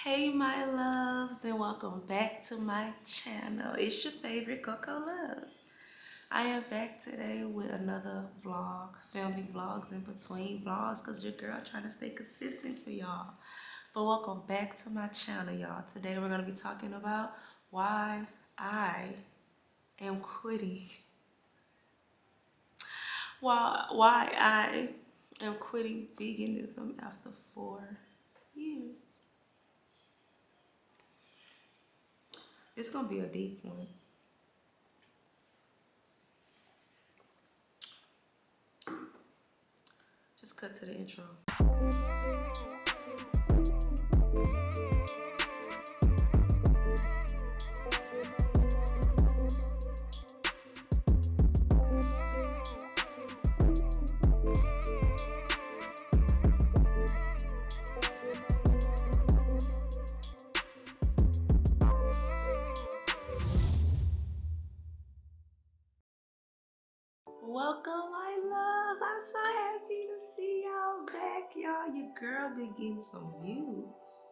Hey my loves, and welcome back to my channel. It's your favorite Coco Love. I am back today with another vlog, filming vlogs in between vlogs because your girl trying to stay consistent for y'all. But welcome back to my channel, y'all. Today we're going to be talking about why I am quitting. Why I am quitting veganism after 4 years. It's gonna be a deep one. Just cut to the intro. Welcome my loves. I'm so happy to see y'all back, y'all. Your girl been getting some views.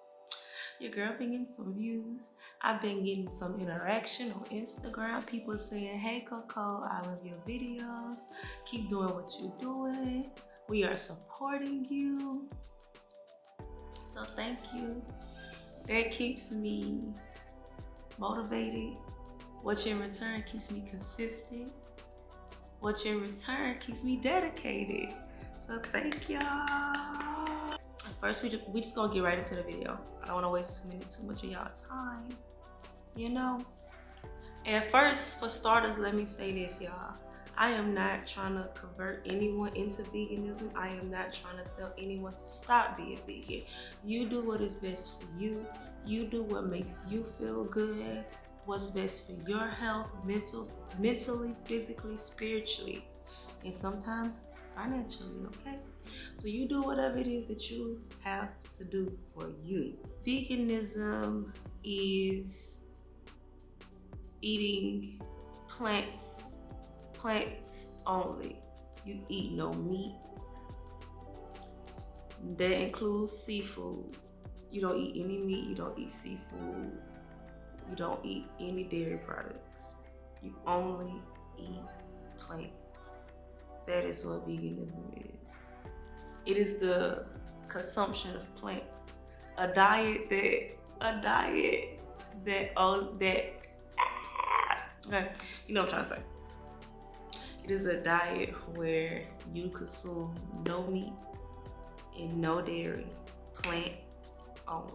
I've been getting some interaction on Instagram. People saying, hey Coco, I love your videos. Keep doing what you're doing. We are supporting you. So thank you. That keeps me motivated. What in return keeps me consistent. Which in return keeps me dedicated. So thank y'all. First, we just gonna get right into the video. I don't wanna waste too much of y'all time, you know? And first, for starters, let me say this, y'all. I am not trying to convert anyone into veganism. I am not trying to tell anyone to stop being vegan. You do what is best for you. You do what makes you feel good. What's best for your health, mentally, physically, spiritually, and sometimes financially, okay? So you do whatever it is that you have to do for you. Veganism is eating plants only. You eat no meat. That includes seafood. You don't eat any meat, you don't eat seafood. You don't eat any dairy products. You only eat plants. That is what veganism is. It is the consumption of plants. A diet that you know what I'm trying to say. It is a diet where you consume no meat and no dairy, plants only.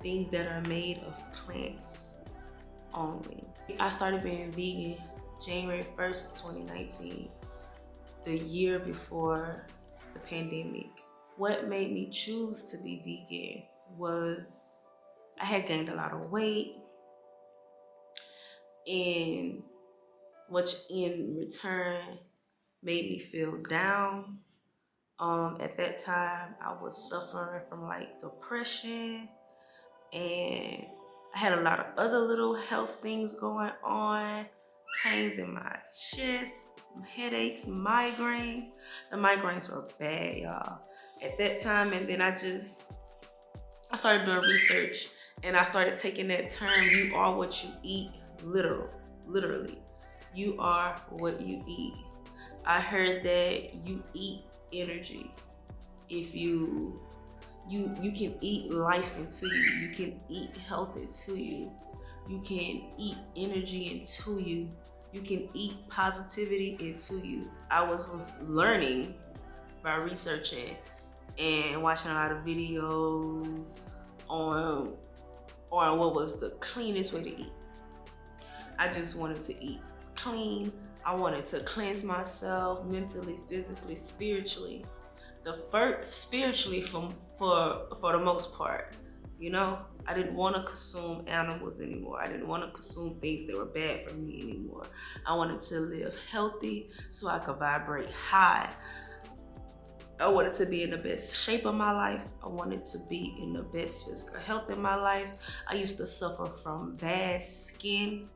Things that are made of plants only. I started being vegan January 1st of 2019, the year before the pandemic. What made me choose to be vegan was I had gained a lot of weight, and which in return made me feel down. At that time, I was suffering from like depression, and I had a lot of other little health things going on, pains in my chest, headaches, migraines. The migraines were bad, y'all, at that time. And then I started doing research, and I started taking that term, you are what you eat, literally. You are what you eat. I heard that you eat energy. If you can eat life into you. You can eat health into you. You can eat energy into you. You can eat positivity into you. I was learning by researching and watching a lot of videos on what was the cleanest way to eat. I just wanted to eat clean. I wanted to cleanse myself mentally, physically, spiritually. Spiritually for the most part, you know. I didn't want to consume animals anymore. I didn't want to consume things that were bad for me anymore. I wanted to live healthy so I could vibrate high. I wanted to be in the best shape of my life. I wanted to be in the best physical health in my life. I used to suffer from bad skin.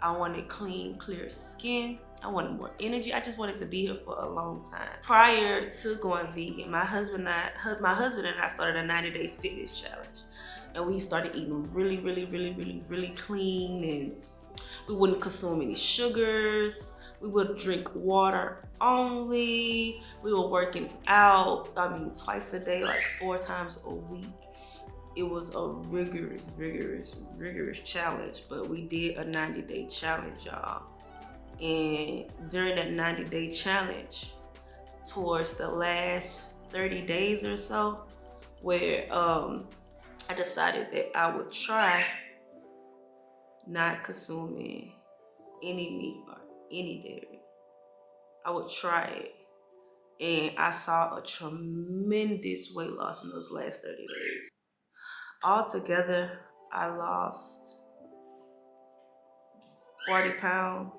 I wanted clean, clear skin. I wanted more energy. I just wanted to be here for a long time. Prior to going vegan, my husband and I started a 90-day fitness challenge. And we started eating really clean, and we wouldn't consume any sugars. We would drink water only. We were working out, twice a day, like 4 times a week. It was a rigorous challenge, but we did a 90-day challenge, y'all. And during that 90-day challenge, towards the last 30 days or so, where I decided that I would try not consuming any meat or any dairy. I would try it. And I saw a tremendous weight loss in those last 30 days. Altogether, I lost 40 pounds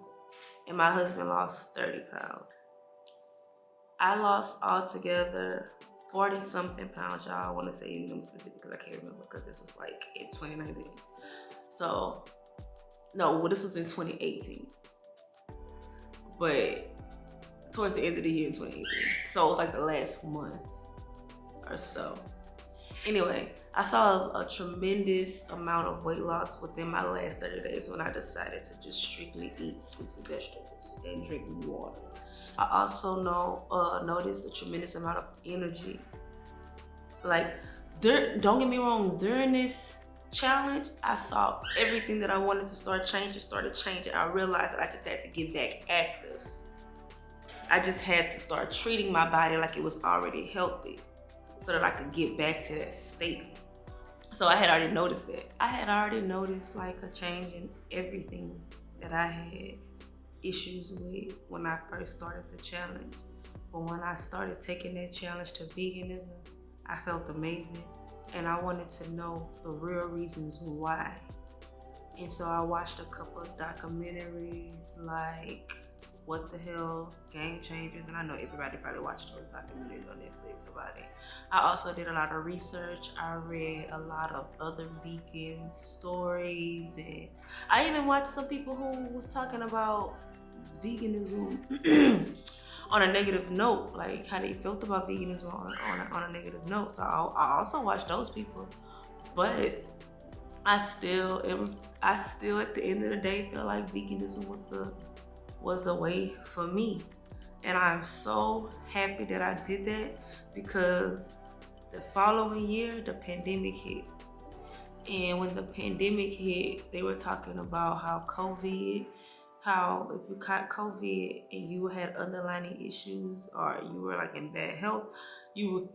and my husband lost 30 pounds. I lost altogether 40 something pounds, y'all. I want to say them specific because I can't remember, because this was like in 2019. So, no, well, this was in 2018. But towards the end of the year in 2018. So it was like the last month or so. Anyway, I saw a tremendous amount of weight loss within my last 30 days when I decided to just strictly eat fruits and vegetables and drink water. I also noticed a tremendous amount of energy. Like, don't get me wrong, during this challenge, I saw everything that I wanted to started changing. I realized that I just had to get back active. I just had to start treating my body like it was already healthy so that I could get back to that state. So I had already noticed that. I had already noticed like a change in everything that I had issues with when I first started the challenge. But when I started taking that challenge to veganism, I felt amazing. And I wanted to know the real reasons why. And so I watched a couple of documentaries like What the Hell, Game Changers, and I know everybody probably watched those documentaries on Netflix about it. I also did a lot of research. I read a lot of other vegan stories, and I even watched some people who was talking about veganism on a negative note, like how they felt about veganism on a negative note. So I also watched those people, but I still at the end of the day feel like veganism was the way for me. And I'm so happy that I did that, because the following year, the pandemic hit. And when the pandemic hit, they were talking about how if you caught COVID and you had underlying issues or you were like in bad health, you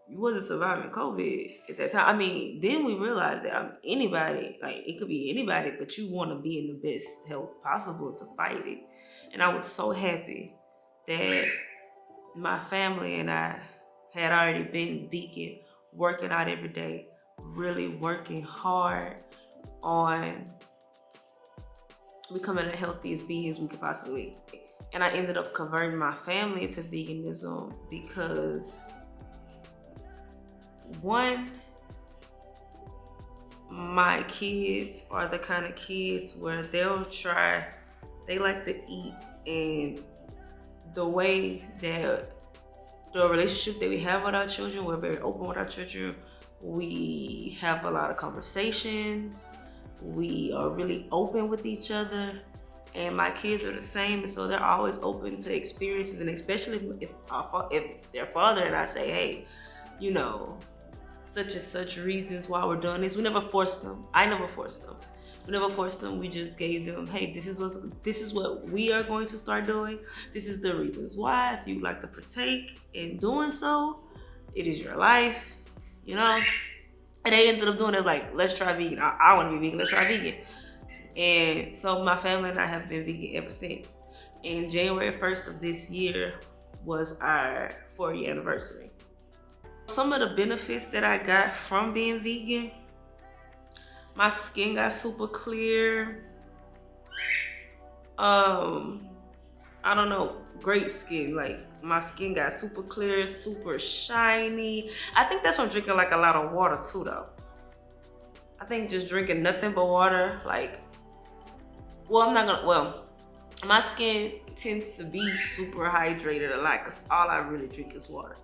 wasn't surviving COVID at that time. Then we realized that anybody, like it could be anybody, but you want to be in the best health possible to fight it. And I was so happy that my family and I had already been vegan, working out every day, really working hard on becoming the healthiest beings we could possibly be. And I ended up converting my family into veganism because, one, my kids are the kind of kids where they like to eat, and the way that the relationship that we have with our children, we're very open with our children. We have a lot of conversations. We are really open with each other, and my kids are the same, and so they're always open to experiences, and especially if their father and I say, hey, such and such reasons why we're doing this. We never forced them. I never forced them. We never forced them. We just gave them, hey, this is what we are going to start doing. This is the reasons why. If you like to partake in doing so, it is your life, And they ended up doing it like, let's try vegan. I want to be vegan. Let's try vegan. And so my family and I have been vegan ever since. And January 1st of this year was our 4-year anniversary. Some of the benefits that I got from being vegan: my skin got super clear. Great skin. Like, my skin got super clear, super shiny. I think that's from drinking like a lot of water too, though. I think just drinking nothing but water, my skin tends to be super hydrated a lot because all I really drink is water.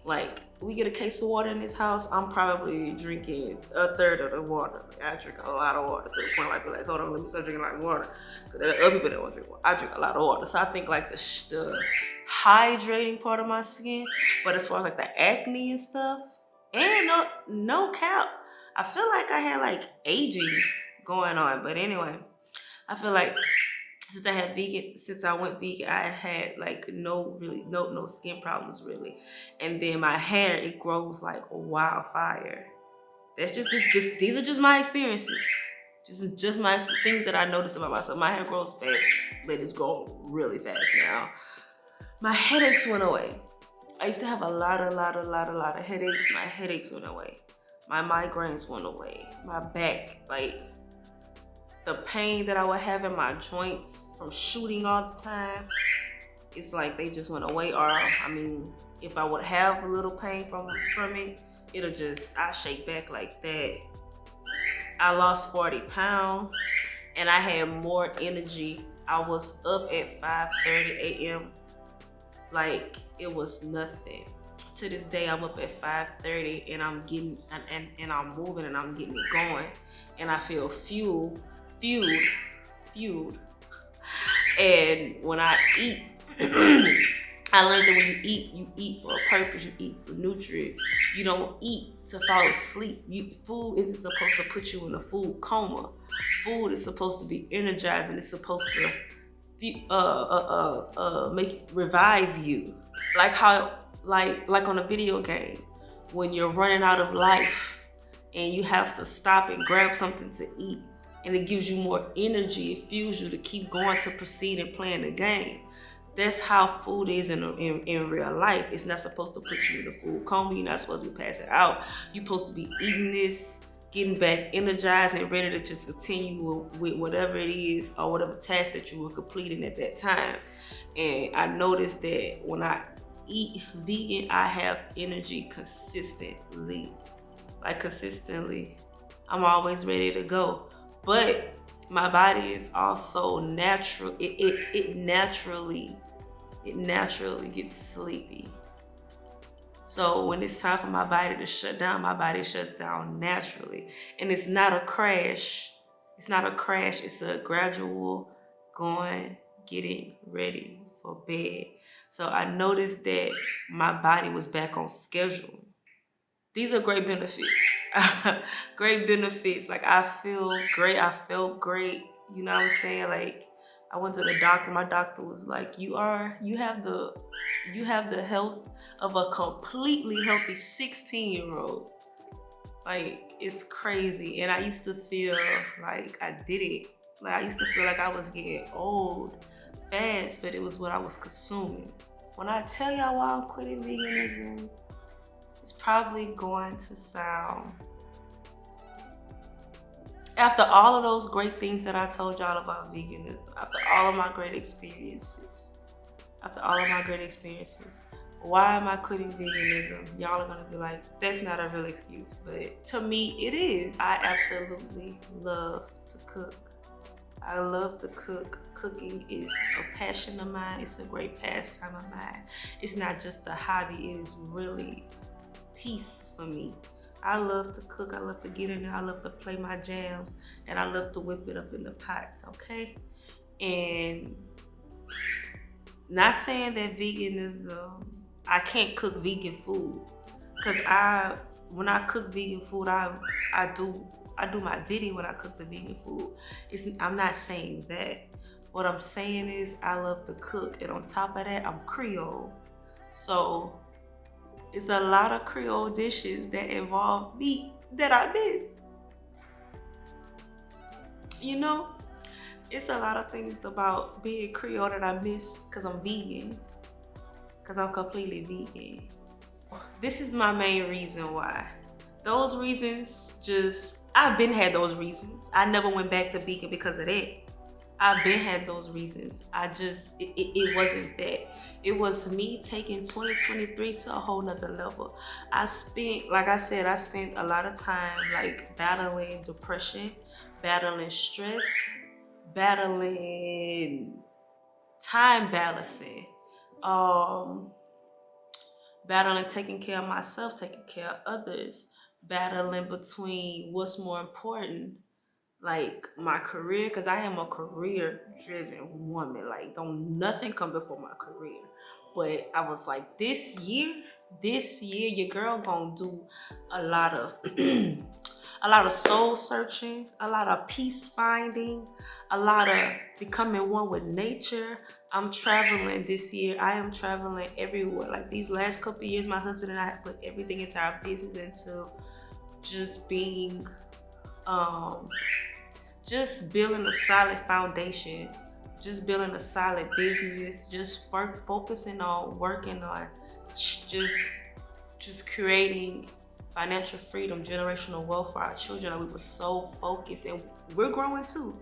Like, we get a case of water in this house, I'm probably drinking a third of the water. Like, I drink a lot of water to the point where I be like, hold on, let me start drinking a lot of water. Because there are other people that want to drink water. I drink a lot of water. So I think like the hydrating part of my skin, but as far as like the acne and stuff, and no cap, I feel like I had like aging going on. But anyway, I feel like since I went vegan, I had like no skin problems really. And then my hair, it grows like wildfire. That's just these are just my experiences. Just my things that I noticed about myself. My hair grows fast, but it's growing really fast now. My headaches went away. I used to have a lot of headaches. My headaches went away. My migraines went away. My back, like, the pain that I would have in my joints from shooting all the time, it's like they just went away. Or, I mean, if I would have a little pain from it, it'll just, I shake back like that. I lost 40 pounds and I had more energy. I was up at 5:30 a.m. like it was nothing. To this day, I'm up at 5:30 and I'm getting, and I'm moving and I'm getting it going. And I feel fueled. And when I eat, I learned that when you eat for a purpose, you eat for nutrients. You don't eat to fall asleep. Food isn't supposed to put you in a food coma. Food is supposed to be energizing. It's supposed to revive you. Like how, like on a video game, when you're running out of life and you have to stop and grab something to eat, and it gives you more energy, it fuels you to keep going, to proceed and playing the game. That's how food is in real life. It's not supposed to put you in a food coma. You're not supposed to be passing out. You're supposed to be eating this, getting back energized and ready to just continue with whatever it is or whatever task that you were completing at that time. And I noticed that when I eat vegan, I have energy consistently. Like, consistently. I'm always ready to go. But my body is also natural. It naturally gets sleepy. So when it's time for my body to shut down, my body shuts down naturally. And it's not a crash. It's not a crash. It's a gradual going, getting ready for bed. So I noticed that my body was back on schedule. These are great benefits. Great benefits. Like, I feel great. I felt great. You know what I'm saying? Like, I went to the doctor. My doctor was like, you have the health of a completely healthy 16-year-old. Like, it's crazy. And I used to feel like I did it. Like, I used to feel like I was getting old fast, but it was what I was consuming. When I tell y'all why I'm quitting veganism, it's probably going to sound, after all of those great things that I told y'all about veganism, after all of my great experiences, why am I quitting veganism? Y'all are gonna be like, that's not a real excuse, but to me it is. I absolutely love to cook. I love to cook. Cooking is a passion of mine. It's a great pastime of mine. It's not just a hobby, it is really peace for me. I love to cook. I love to get in there. I love to play my jams, and I love to whip it up in the pots, okay? And not saying that veganism, I can't cook vegan food, because when I cook vegan food, I do my ditty when I cook the vegan food. I'm not saying that. What I'm saying is I love to cook, and on top of that, I'm Creole. So it's a lot of Creole dishes that involve meat that I miss. You know, it's a lot of things about being Creole that I miss because I'm vegan, because I'm completely vegan. This is my main reason why. Those reasons I've been had those reasons. I never went back to vegan because of that. I've been had those reasons. It wasn't that. It was me taking 2023 to a whole nother level. I spent a lot of time like battling depression, battling stress, battling time balancing, battling taking care of myself, taking care of others, battling between what's more important, like my career, because I am a career driven woman. Like, don't nothing come before my career. But I was like, this year, your girl gonna do a lot of a lot of soul searching, a lot of peace finding, a lot of becoming one with nature. I'm traveling this year. I am traveling everywhere. Like these last couple of years, my husband and I have put everything into our business, into just being just building a solid foundation, just building a solid business, just focusing on working on just creating financial freedom, generational wealth for our children. And we were so focused, and we're growing too.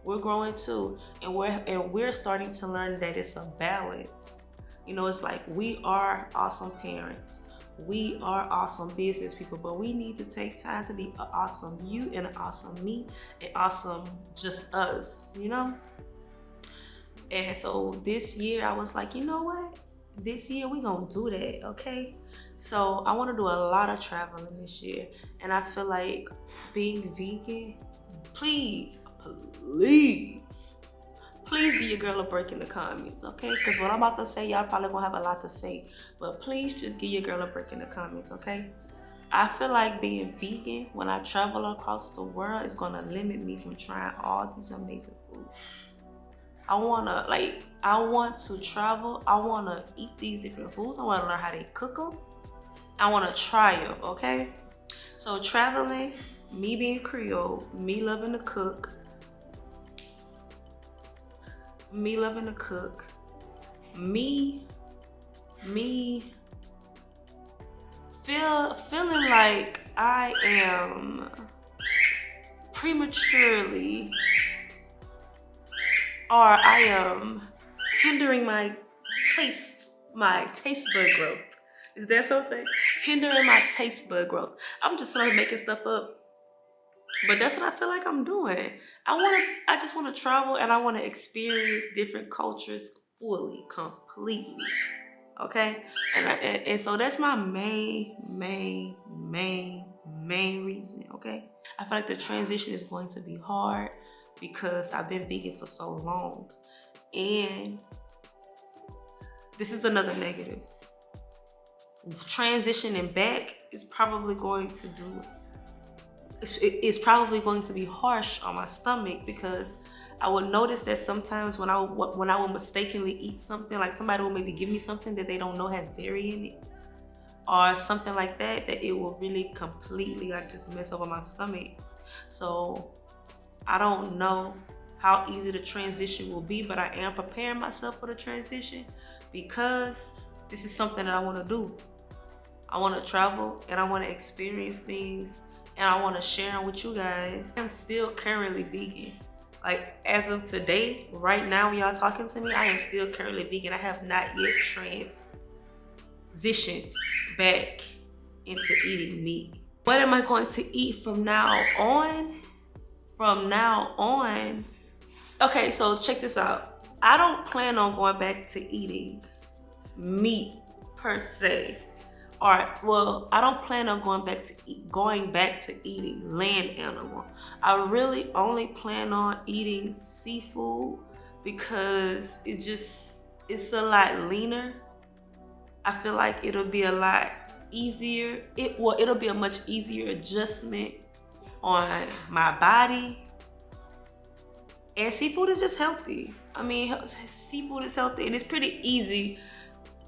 We're growing too, and we're starting to learn that it's a balance. You know, it's like we are awesome parents. We are awesome business people, but we need to take time to be an awesome you and an awesome me and awesome just us, you know? And so this year I was like, you know what? This year we gonna do that, okay? So I wanna do a lot of traveling this year. And I feel like being vegan, please give your girl a break in the comments, okay? Because what I'm about to say, y'all probably gonna have a lot to say, but please just give your girl a break in the comments, okay? I feel like being vegan, when I travel across the world, is gonna limit me from trying all these amazing foods. I want to travel. I want to eat these different foods. I want to learn how they cook them. I want to try them, okay? So traveling, me being Creole, me loving to cook, me feeling like I am prematurely, or I am hindering my taste bud growth. Is that something? Hindering my taste bud growth. I'm just sort of making stuff up. But that's what I feel like I'm doing. I just want to travel, and I want to experience different cultures fully, completely. Okay? And so that's my main reason, okay? I feel like the transition is going to be hard because I've been vegan for so long. And this is another negative. Transitioning back is probably going to it's probably going to be harsh on my stomach, because I would notice that sometimes when I would mistakenly eat something, like somebody will maybe give me something that they don't know has dairy in it, or something like that, that it will really completely like just mess over my stomach. So I don't know how easy the transition will be, but I am preparing myself for the transition, because this is something that I want to do. I want to travel, and I want to experience things, and I want to share them with you guys. I'm still currently vegan. Like, as of today, right now when y'all talking to me, I am still currently vegan. I have not yet transitioned back into eating meat. What am I going to eat from now on? Okay, so check this out. I don't plan on going back to eating meat per se. I don't plan on going back to eating land animal. I really only plan on eating seafood because it's a lot leaner. I feel like it'll be a lot easier. It'll be a much easier adjustment on my body. And seafood is just healthy. I mean, seafood is healthy, and it's pretty easy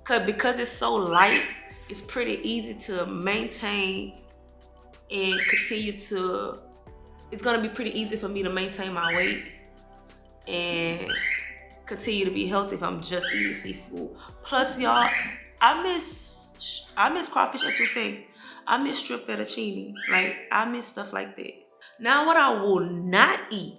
because it's so light. It's pretty easy to maintain and continue to. It's gonna be pretty easy for me to maintain my weight and continue to be healthy if I'm just eating seafood. Plus, y'all, I miss crawfish etouffee. I miss strip fettuccine. Like, I miss stuff like that. Now, what I will not eat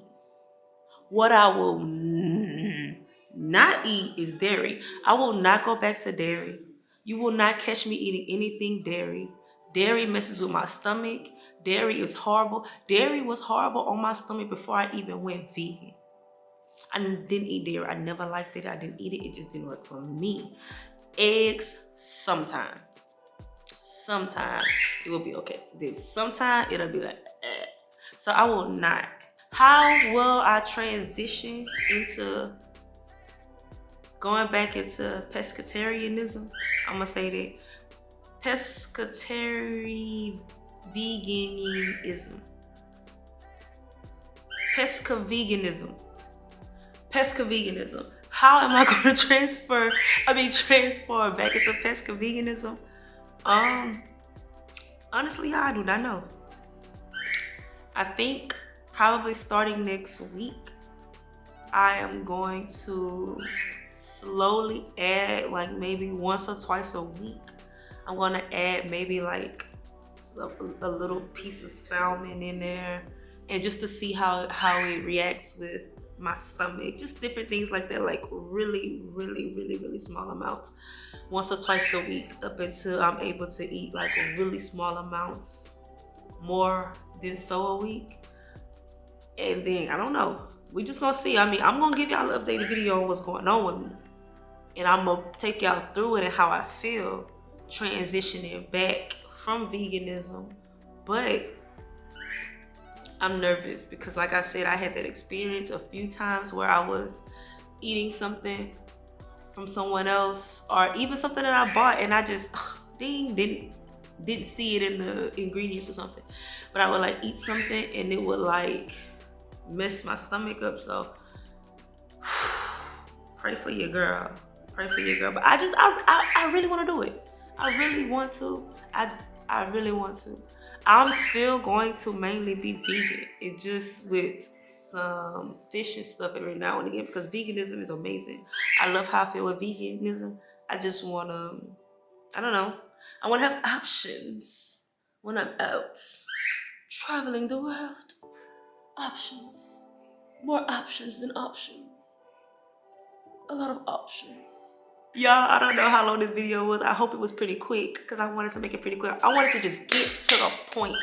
is dairy. I will not go back to dairy. You will not catch me eating anything dairy. Dairy messes with my stomach. Dairy is horrible. Dairy was horrible on my stomach before I even went vegan. I didn't eat dairy. I never liked it. I didn't eat it. It just didn't work for me. Eggs, sometime it will be okay. Then sometime it'll be like, eh. So I will not. How will I transition into going back into pescatarianism? I'm gonna say that pescatarian veganism. Pesca veganism. How am I going to transfer back into pesca veganism? Honestly, I do not know. I think probably starting next week, I am going to slowly add like maybe once or twice a week. I'm going to add maybe like a little piece of salmon in there, and just to see how it reacts with my stomach. Just different things like that, like really small amounts once or twice a week up until I'm able to eat like really small amounts more than so a week. And then I don't know, we just gonna see. I mean, I'm gonna give y'all an updated video on what's going on with me, and I'm gonna take y'all through it and how I feel transitioning back from veganism. But I'm nervous because, like I said, I had that experience a few times where I was eating something from someone else, or even something that I bought and I just didn't see it in the ingredients or something. But I would like eat something and it would like mess my stomach up. So pray for your girl. But I really want to do it. I really want to. I really want to. I'm still going to mainly be vegan. It just with some fish and stuff every now and again, because veganism is amazing. I love how I feel with veganism. I just want to, I don't know. I want to have options when I'm out traveling the world. Options. More options than options. A lot of options. Y'all, I don't know how long this video was. I hope it was pretty quick because I wanted to make it pretty quick. I wanted to just get to the point.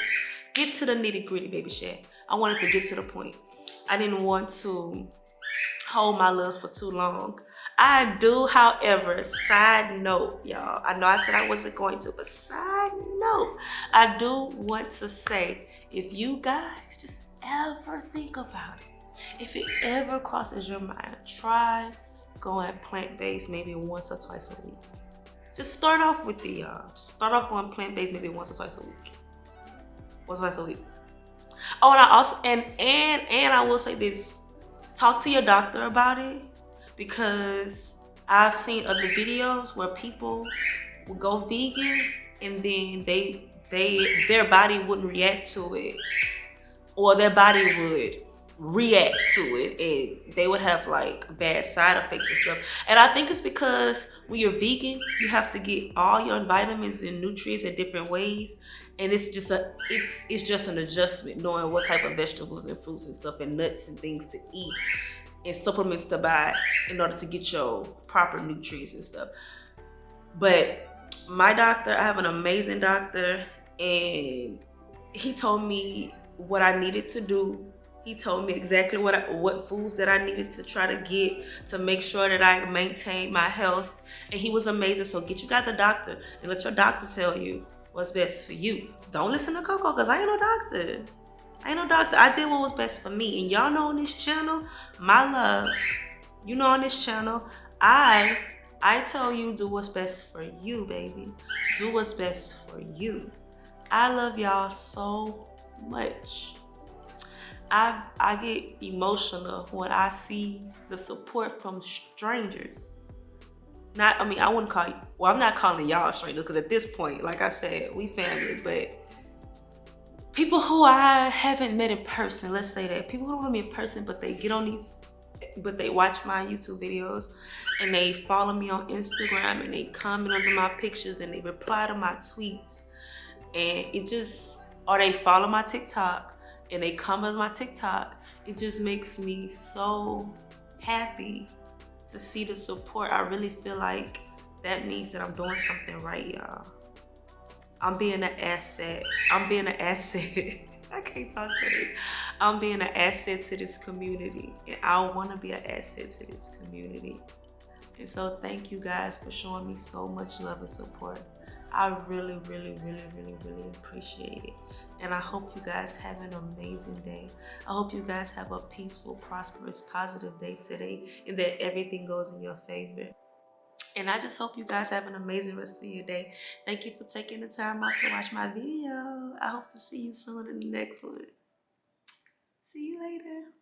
Get to the nitty gritty, baby Shay. I wanted to get to the point. I didn't want to hold my loves for too long. I do, however, side note, y'all. I know I said I wasn't going to, but side note, I do want to say, if you guys just ever think about it, if it ever crosses your mind, try going plant-based maybe once or twice a week. Just start off with it, y'all. Just start off going plant-based maybe once or twice a week. Once or twice a week. Oh, and I also and I will say this: talk to your doctor about it, because I've seen other videos where people will go vegan and then their body wouldn't react to it, or their body would react to it and they would have like bad side effects and stuff. And I think it's because when you're vegan, you have to get all your vitamins and nutrients in different ways, and it's just an adjustment knowing what type of vegetables and fruits and stuff and nuts and things to eat and supplements to buy in order to get your proper nutrients and stuff. But my doctor, I have an amazing doctor, and he told me what I needed to do. He told me exactly what foods that I needed to try to get to make sure that I maintain my health. And he was amazing. So get you guys a doctor and let your doctor tell you what's best for you. Don't listen to Coco, because I ain't no doctor. I did what was best for me. And y'all know on this channel, my love, you know on this channel, I tell you do what's best for you, baby. Do what's best for you. I love y'all so much. I get emotional when I see the support from strangers. I wouldn't call you, well, I'm not calling y'all strangers, because at this point, like I said, we family, but people who I haven't met in person, let's say that. People who don't know me in person, but they get on these, but they watch my YouTube videos and they follow me on Instagram and they comment under my pictures and they reply to my tweets, and or they follow my TikTok and they comment on my TikTok. It just makes me so happy to see the support. I really feel like that means that I'm doing something right, y'all. I'm being an asset. I can't talk today. I'm being an asset to this community, and I want to be an asset to this community. And so thank you guys for showing me so much love and support. I really, really, really, really, really appreciate it. And I hope you guys have an amazing day. I hope you guys have a peaceful, prosperous, positive day today, and that everything goes in your favor. And I just hope you guys have an amazing rest of your day. Thank you for taking the time out to watch my video. I hope to see you soon in the next one. See you later.